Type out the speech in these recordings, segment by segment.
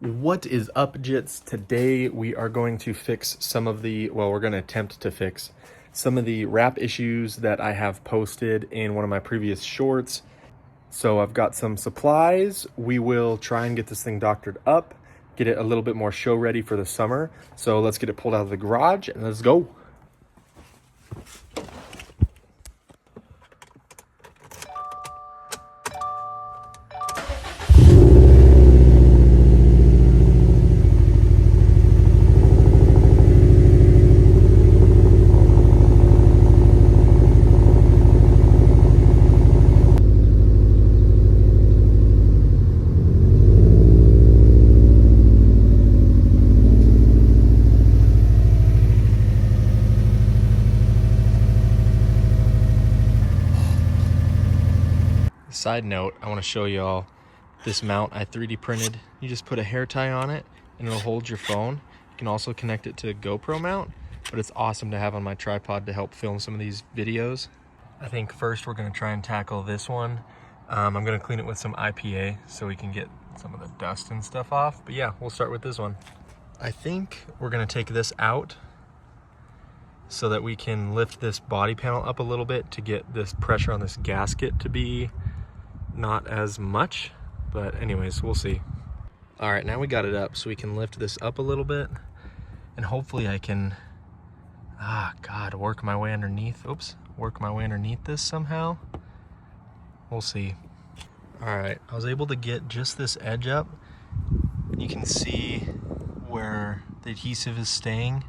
What is up, Jits? Today we are going to fix some of the, well, we're going to attempt to fix some of the wrap issues that I have posted in one of my previous shorts. So I've got some supplies. We will try and get this thing doctored up, get it a little bit more show ready for the summer. So let's get it pulled out of the garage and let's go. Side note, I want to show y'all this mount I 3D printed. You just put a hair tie on it and it'll hold your phone. You can also connect it to a GoPro mount, but it's awesome to have on my tripod to help film some of these videos. I think first we're going to try and tackle this one. I'm going to clean it with some IPA so we can get some of the dust and stuff off. But yeah, we'll start with this one. I think we're going to take this out so that we can lift this body panel up a little bit to get this pressure on this gasket to be not as much, but anyways, we'll see. All right, now we got it up, so we can lift this up a little bit and hopefully I can work my way underneath. Work my way underneath this somehow. We'll see. All right, I was able to get just this edge up. You can see where the adhesive is staying,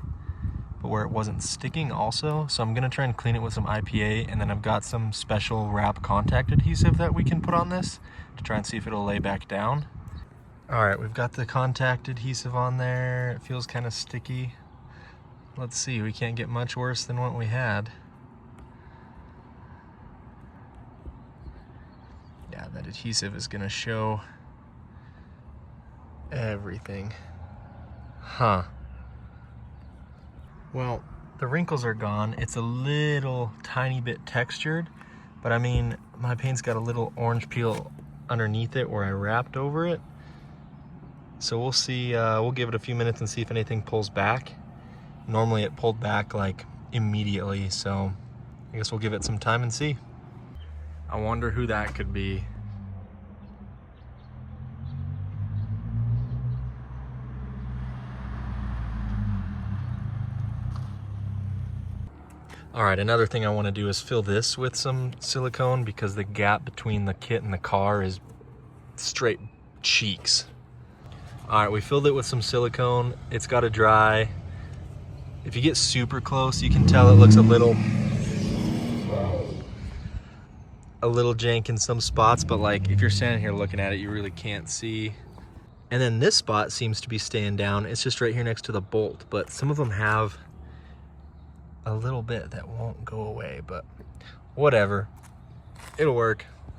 but where it wasn't sticking also. So I'm gonna try and clean it with some IPA, and then I've got some special wrap contact adhesive that we can put on this to try and see if it'll lay back down. All right, we've got the contact adhesive on there. It feels kind of sticky. Let's see, we can't get much worse than what we had. Yeah, that adhesive is gonna show everything. Well, the wrinkles are gone. It's a little tiny bit textured, but I mean, my paint's got a little orange peel underneath it where I wrapped over it. So we'll see, we'll give it a few minutes and see if anything pulls back. Normally it pulled back like immediately, so I guess we'll give it some time and see. I wonder who that could be. All right, another thing I want to do is fill this with some silicone because the gap between the kit and the car is straight cheeks. All right, we filled it with some silicone. It's got to dry. If you get super close, you can tell it looks a little jank in some spots, but like if you're standing here looking at it, you really can't see. And then this spot seems to be staying down. It's just right here next to the bolt, but some of them have a little bit that won't go away, but whatever, it'll work.